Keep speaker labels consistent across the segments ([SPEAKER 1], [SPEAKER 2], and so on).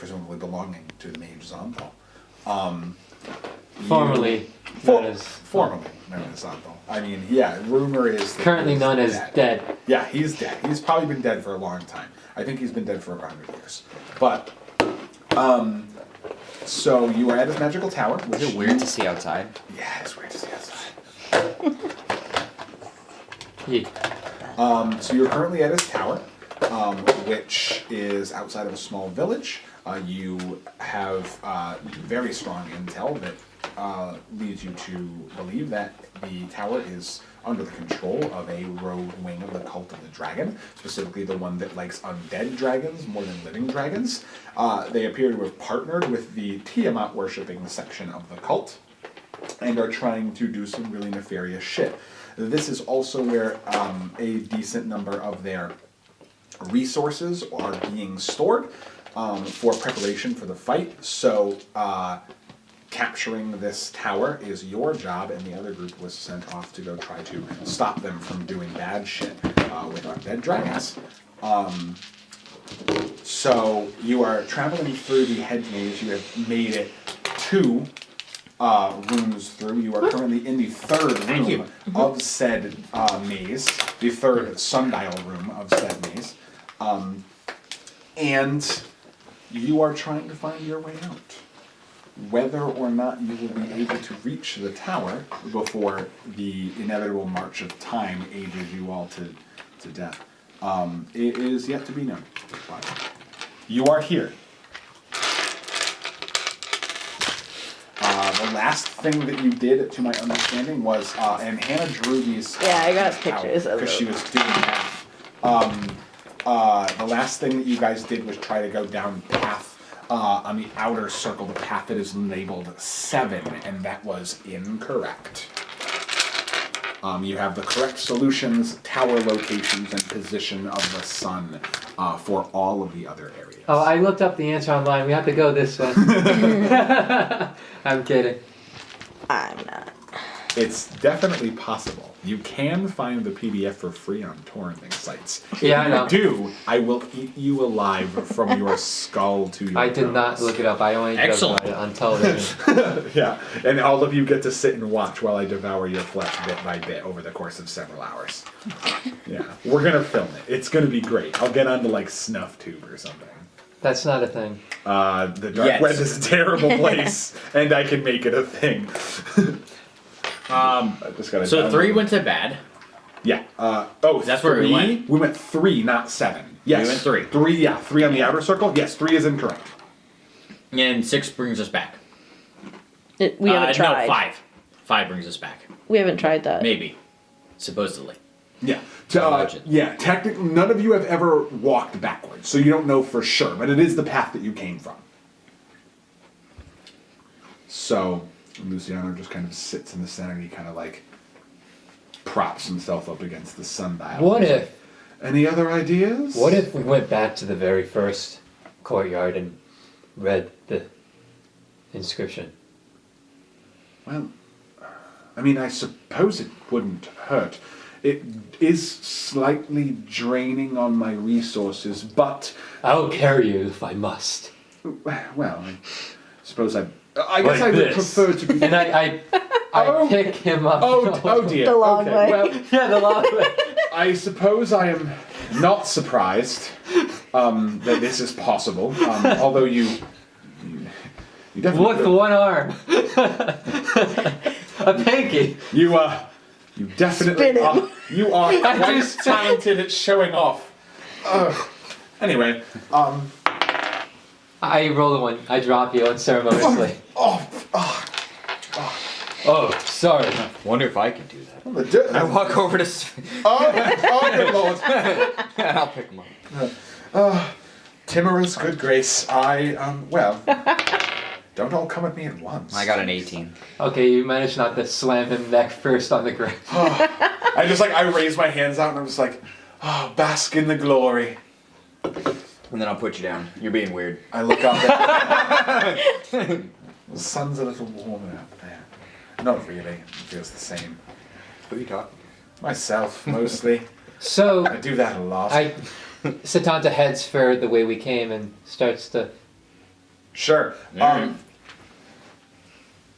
[SPEAKER 1] presumably belonging to the mage Zonthal.
[SPEAKER 2] Formerly known as...
[SPEAKER 1] Formerly known as Zonthal. I mean, yeah, rumor is that
[SPEAKER 2] Currently
[SPEAKER 1] he's
[SPEAKER 2] known as dead.
[SPEAKER 1] Yeah, he's dead. He's probably been dead for a long time. I think he's been dead for 100 years. But, so you are at his magical tower. Which
[SPEAKER 3] Is it weird to see outside?
[SPEAKER 1] Yeah, it's weird to see outside.
[SPEAKER 2] Yeah.
[SPEAKER 1] So you're currently at his tower, which is outside of a small village. You have very strong intel that leads you to believe that the tower is under the control of a rogue wing of the Cult of the Dragon, specifically the one that likes undead dragons more than living dragons. They appear to have partnered with the Tiamat worshipping section of the cult and are trying to do some really nefarious shit. This is also where a decent number of their resources are being stored for preparation for the fight. So capturing this tower is your job, and the other group was sent off to go try to stop them from doing bad shit with undead dragons. So you are traveling through the hedge maze. You have made it 2 rooms through. You are currently in the 3rd room of said maze, the 3rd sundial room of said maze. And you are trying to find your way out. Whether or not you will be able to reach the tower before the inevitable march of time ages you all to death, it is yet to be known. But you are here. The last thing that you did, to my understanding, was, and Hannah drew these.
[SPEAKER 4] Yeah, I got pictures of
[SPEAKER 1] because she
[SPEAKER 4] them.
[SPEAKER 1] was doing that. The last thing that you guys did was try to go down path on the outer circle, the path that is labeled 7, and that was incorrect. You have the correct solutions, tower locations, and position of the sun for all of the other areas.
[SPEAKER 2] Oh, I looked up the answer online. We have to go this way. I'm kidding.
[SPEAKER 4] I'm not.
[SPEAKER 1] It's definitely possible. You can find the PDF for free on torrenting sites.
[SPEAKER 2] Yeah, I know.
[SPEAKER 1] If you do, I will eat you alive from your skull to your
[SPEAKER 2] I did not
[SPEAKER 1] bones.
[SPEAKER 2] look it up. I only joked
[SPEAKER 3] Excellent.
[SPEAKER 2] about it on television.
[SPEAKER 1] Yeah, and all of you get to sit and watch while I devour your flesh bit by bit over the course of several hours. Yeah, we're gonna film it. It's gonna be great. I'll get onto like Snuff Tube or something.
[SPEAKER 2] That's not a thing.
[SPEAKER 1] The dark
[SPEAKER 3] Yes.
[SPEAKER 1] web is a terrible place, and I can make it a thing. I just gotta
[SPEAKER 3] So
[SPEAKER 1] download
[SPEAKER 3] 3
[SPEAKER 1] it.
[SPEAKER 3] went to bad.
[SPEAKER 1] Yeah.
[SPEAKER 3] That's where we
[SPEAKER 1] 3?
[SPEAKER 3] went.
[SPEAKER 1] We went 3, not 7. Yes.
[SPEAKER 3] went 3.
[SPEAKER 1] 3, yeah. 3 on the outer circle. Yes, 3 is incorrect.
[SPEAKER 3] And 6 brings us back.
[SPEAKER 4] We haven't tried.
[SPEAKER 3] No, 5. 5 brings us back.
[SPEAKER 4] We haven't tried that.
[SPEAKER 3] Maybe. Supposedly.
[SPEAKER 1] Yeah.
[SPEAKER 3] Imagine.
[SPEAKER 1] Yeah. Technically, none of you have ever walked backwards, so you don't know for sure. But it is the path that you came from. So Luciano just kind of sits in the center. And he kind of like props himself up against the sundial.
[SPEAKER 2] What
[SPEAKER 1] He's
[SPEAKER 2] if?
[SPEAKER 1] like, any other ideas?
[SPEAKER 2] What if we went back to the very first courtyard and read the inscription?
[SPEAKER 1] Well, I mean, I suppose it wouldn't hurt. It is slightly draining on my resources, but
[SPEAKER 2] I'll carry you if I must.
[SPEAKER 1] well, I suppose I guess
[SPEAKER 2] Like
[SPEAKER 1] I would
[SPEAKER 2] this.
[SPEAKER 1] prefer to be.
[SPEAKER 2] And I
[SPEAKER 1] Oh.
[SPEAKER 2] pick him up.
[SPEAKER 1] Oh dear.
[SPEAKER 4] The long
[SPEAKER 1] okay.
[SPEAKER 4] way.
[SPEAKER 1] Well,
[SPEAKER 2] Yeah, the long way.
[SPEAKER 1] I suppose I am not surprised that this is possible. Although you definitely
[SPEAKER 2] Look, the one arm. A pinky.
[SPEAKER 1] you definitely
[SPEAKER 4] Spin him.
[SPEAKER 1] you are
[SPEAKER 2] I
[SPEAKER 1] quite
[SPEAKER 2] just-
[SPEAKER 1] talented at showing off. Anyway,
[SPEAKER 2] I roll the one. I drop you unceremoniously. Oh, sorry.
[SPEAKER 3] Wonder if I could do that.
[SPEAKER 1] the
[SPEAKER 3] I walk over to
[SPEAKER 1] oh, good lord.
[SPEAKER 3] and I'll pick him up.
[SPEAKER 1] Timorous good grace. Well, don't all come at me at once.
[SPEAKER 3] I got an 18.
[SPEAKER 2] Okay, you managed not to slam him neck first on the ground.
[SPEAKER 1] I raise my hands out and I'm just like, oh, bask in the glory.
[SPEAKER 3] And then I'll put you down. You're being weird.
[SPEAKER 1] I look up there. The sun's a little warmer up there. Not really. It feels the same.
[SPEAKER 3] Who are you talking?
[SPEAKER 1] Myself, mostly.
[SPEAKER 2] So,
[SPEAKER 1] I do that a lot.
[SPEAKER 2] Satanta heads for the way we came and starts to
[SPEAKER 1] Sure.
[SPEAKER 5] Alright.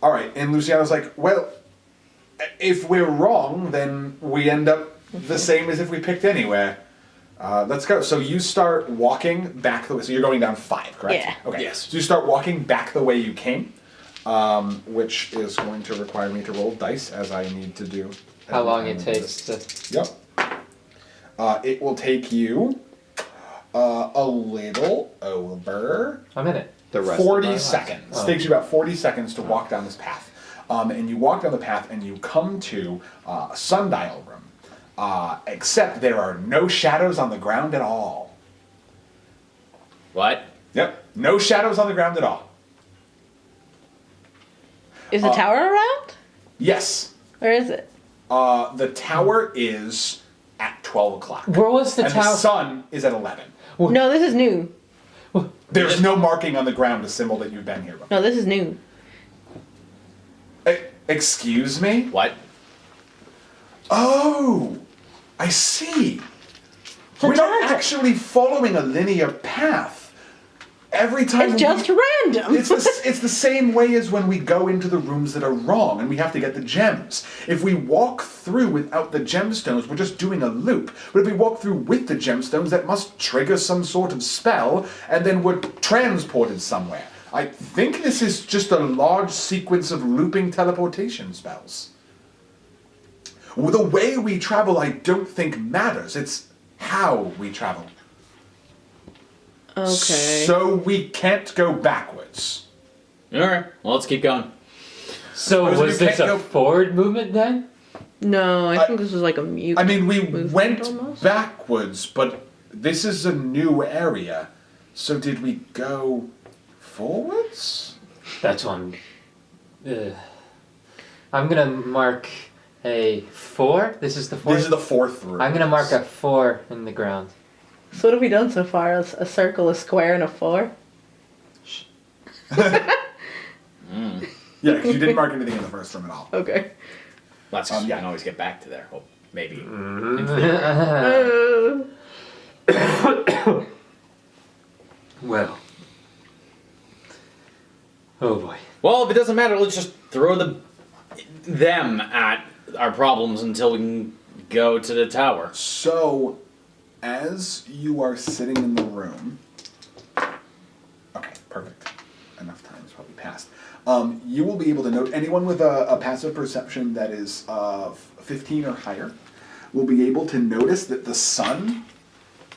[SPEAKER 1] All right, and Luciano's like, well, if we're wrong, then we end up the same as if we picked anywhere. Let's go. So you start walking back the way. So you're going down 5, correct?
[SPEAKER 4] Yeah.
[SPEAKER 1] Okay.
[SPEAKER 5] Yes.
[SPEAKER 1] So you start walking back the way you came, which is going to require me to roll dice, as I need to do.
[SPEAKER 2] How
[SPEAKER 1] every
[SPEAKER 2] long
[SPEAKER 1] time
[SPEAKER 2] it
[SPEAKER 1] we do
[SPEAKER 2] takes
[SPEAKER 1] this.
[SPEAKER 2] to.
[SPEAKER 1] Yep. It will take you a little over
[SPEAKER 2] A minute.
[SPEAKER 3] The rest of my
[SPEAKER 1] 40
[SPEAKER 3] life.
[SPEAKER 1] seconds.
[SPEAKER 2] Oh.
[SPEAKER 1] It takes you about 40 seconds to walk down this path. And you walk down the path and you come to a sundial room. Except there are no shadows on the ground at all.
[SPEAKER 5] What?
[SPEAKER 1] Yep. No shadows on the ground at all.
[SPEAKER 4] Is the tower around?
[SPEAKER 1] Yes.
[SPEAKER 4] Where is it?
[SPEAKER 1] The tower is at 12 o'clock.
[SPEAKER 2] Where was the
[SPEAKER 1] and the
[SPEAKER 2] tower?
[SPEAKER 1] sun is at 11.
[SPEAKER 4] No, this is noon.
[SPEAKER 1] There's no marking on the ground to symbol that you've been here before.
[SPEAKER 4] No, this is noon.
[SPEAKER 1] Excuse me?
[SPEAKER 5] What?
[SPEAKER 1] Oh, I see.
[SPEAKER 4] So
[SPEAKER 1] We're not
[SPEAKER 4] Jonathan-
[SPEAKER 1] actually following a linear path. Every time
[SPEAKER 4] It's just random.
[SPEAKER 1] it's the same way as when we go into the rooms that are wrong and we have to get the gems. If we walk through without the gemstones, we're just doing a loop. But if we walk through with the gemstones, that must trigger some sort of spell, and then we're transported somewhere. I think this is just a large sequence of looping teleportation spells. Well, the way we travel, I don't think matters. It's how we travel.
[SPEAKER 4] Okay.
[SPEAKER 1] So we can't go backwards.
[SPEAKER 5] Alright, well, let's keep going.
[SPEAKER 2] So
[SPEAKER 1] Those of
[SPEAKER 2] was
[SPEAKER 1] you
[SPEAKER 2] this
[SPEAKER 1] can't
[SPEAKER 2] a
[SPEAKER 1] go-
[SPEAKER 2] forward movement then?
[SPEAKER 4] No, I think this was like a mute.
[SPEAKER 1] I mean, we
[SPEAKER 4] movement
[SPEAKER 1] went
[SPEAKER 4] almost.
[SPEAKER 1] backwards, but this is a new area. So did we go forwards?
[SPEAKER 2] That's one. I'm gonna mark a 4. This is the 4th.
[SPEAKER 1] This is the 4th room.
[SPEAKER 2] I'm gonna mark a 4 in the ground.
[SPEAKER 4] So what have we done so far? A circle, a square, and a 4?
[SPEAKER 1] Yeah, because you didn't mark anything in the first room at all.
[SPEAKER 4] Okay.
[SPEAKER 5] That's because we
[SPEAKER 1] yeah.
[SPEAKER 5] can always get back to there. Oh, maybe.
[SPEAKER 2] Well. Oh boy.
[SPEAKER 5] Well, if it doesn't matter, let's just throw them at our problems until we can go to the tower.
[SPEAKER 1] So, as you are sitting in the room, okay, perfect. Enough time has probably passed. You will be able to note anyone with a passive perception that is 15 or higher will be able to notice that the sun,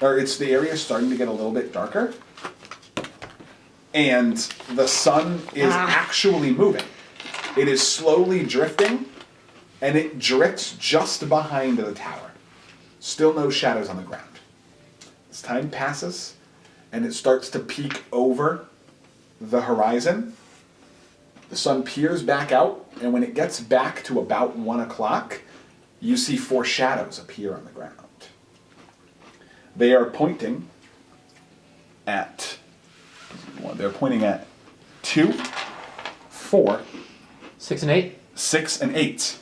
[SPEAKER 1] or it's the area starting to get a little bit darker, and the sun is actually moving. It is slowly drifting, and it drifts just behind the tower. Still no shadows on the ground. As time passes, and it starts to peek over the horizon, the sun peers back out, and when it gets back to about 1 o'clock, you see 4 shadows appear on the ground. They are pointing at... They're pointing at 2, 4,
[SPEAKER 2] 6 and 8.
[SPEAKER 1] 6, and 8.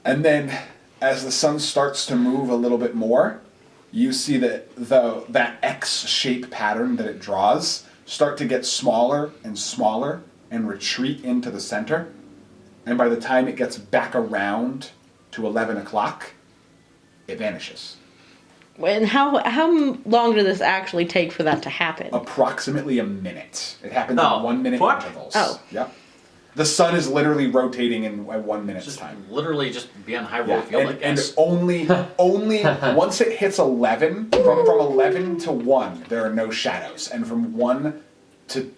[SPEAKER 1] And then, as the sun starts to move a little bit more, you see that that X-shape pattern that it draws start to get smaller and retreat into the center. And by the time it gets back around to 11 o'clock, it vanishes.
[SPEAKER 4] And how long did this actually take for that to happen?
[SPEAKER 1] Approximately a minute. It happens
[SPEAKER 5] Oh,
[SPEAKER 1] in 1 minute
[SPEAKER 5] what?
[SPEAKER 1] intervals.
[SPEAKER 4] Oh.
[SPEAKER 1] Yep. The sun is literally rotating in 1 minute's
[SPEAKER 5] Just
[SPEAKER 1] time.
[SPEAKER 5] literally just be on high roll
[SPEAKER 1] Yeah,
[SPEAKER 5] field, I
[SPEAKER 1] and
[SPEAKER 5] guess.
[SPEAKER 1] only once it hits 11, from 11 to 1, there are no shadows, and from 1 to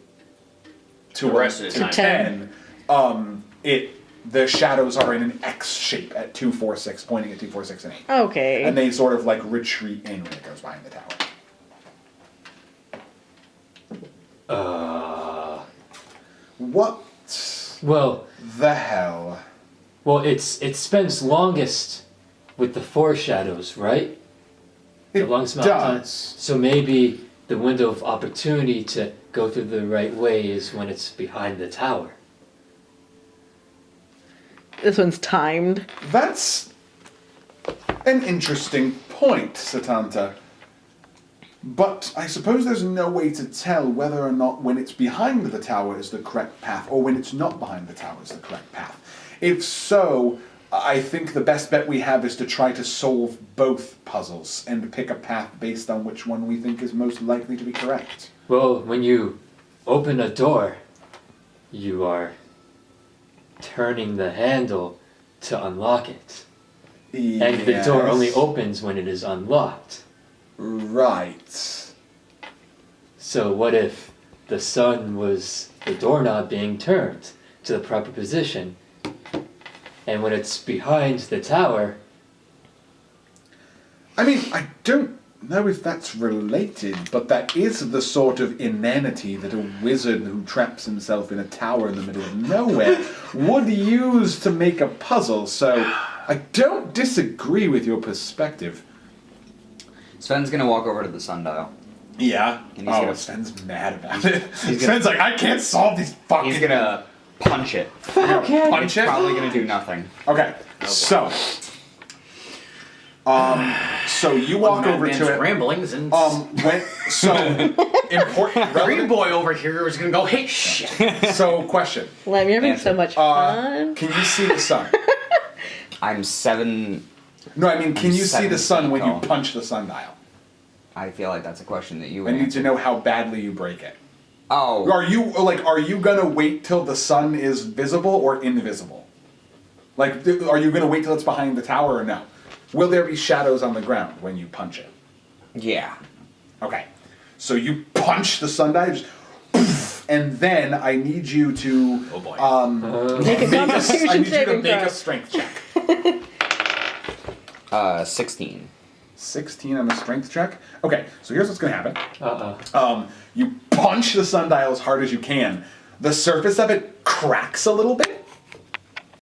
[SPEAKER 5] The rest of the
[SPEAKER 1] to
[SPEAKER 5] time.
[SPEAKER 1] 10, the shadows are in an X shape at 2, 4, 6, pointing at 2, 4, 6, and 8,
[SPEAKER 4] Okay.
[SPEAKER 1] and they sort of like retreat in when it goes behind the tower. What
[SPEAKER 2] Well,
[SPEAKER 1] the hell?
[SPEAKER 2] it spends longest with the 4 shadows, right? The
[SPEAKER 1] It
[SPEAKER 2] longest amount of time.
[SPEAKER 1] does.
[SPEAKER 2] So maybe the window of opportunity to go through the right way is when it's behind the tower.
[SPEAKER 4] This one's timed.
[SPEAKER 1] That's an interesting point, Satanta. But I suppose there's no way to tell whether or not when it's behind the tower is the correct path, or when it's not behind the tower is the correct path. If so, I think the best bet we have is to try to solve both puzzles and pick a path based on which one we think is most likely to be correct.
[SPEAKER 2] Well, when you open a door, you are turning the handle to unlock it. And the door only opens when it is unlocked.
[SPEAKER 1] Right.
[SPEAKER 2] So what if the sun was the doorknob being turned to the proper position, and when it's behind the tower,
[SPEAKER 1] I mean, I don't know if that's related, but that is the sort of inanity that a wizard who traps himself in a tower in the middle of nowhere would use to make a puzzle, so I don't disagree with your perspective.
[SPEAKER 3] Sven's gonna walk over to the sundial.
[SPEAKER 1] Yeah?
[SPEAKER 3] And he's gonna-
[SPEAKER 1] Sven's mad about it.
[SPEAKER 3] he's
[SPEAKER 1] Sven's like, I can't solve these fucking...
[SPEAKER 3] He's gonna punch it.
[SPEAKER 4] Okay.
[SPEAKER 1] punch it?
[SPEAKER 3] Probably gonna do nothing.
[SPEAKER 1] Okay, so... so you walk over to it.
[SPEAKER 5] Ramblings and
[SPEAKER 1] So important.
[SPEAKER 5] Green Boy over here is gonna go, hey, shit.
[SPEAKER 1] So question.
[SPEAKER 4] Lem, you're having
[SPEAKER 3] Answer.
[SPEAKER 4] so much fun.
[SPEAKER 1] Can you see the sun?
[SPEAKER 3] I'm 7.
[SPEAKER 1] No, I mean, can you see the
[SPEAKER 3] 7
[SPEAKER 1] sun
[SPEAKER 3] feet
[SPEAKER 1] when you
[SPEAKER 3] tall.
[SPEAKER 1] punch the sundial?
[SPEAKER 3] I feel like that's a question that you
[SPEAKER 1] I
[SPEAKER 3] would
[SPEAKER 1] need to
[SPEAKER 3] answer.
[SPEAKER 1] know how badly you break it.
[SPEAKER 3] Oh,
[SPEAKER 1] Are you gonna wait till the sun is visible or invisible? Like, are you gonna wait till it's behind the tower or no? Will there be shadows on the ground when you punch it?
[SPEAKER 3] yeah.
[SPEAKER 1] Okay. So you punch the sundial, just poof, and then I need you to
[SPEAKER 5] Oh boy.
[SPEAKER 4] Make a
[SPEAKER 1] I
[SPEAKER 4] constitution
[SPEAKER 1] need you to
[SPEAKER 4] saving
[SPEAKER 1] make
[SPEAKER 4] throw.
[SPEAKER 1] a strength check.
[SPEAKER 3] 16.
[SPEAKER 1] 16 on a strength check. Okay, so here's what's gonna happen.
[SPEAKER 2] uh-uh.
[SPEAKER 1] You punch the sundial as hard as you can. The surface of it cracks a little bit,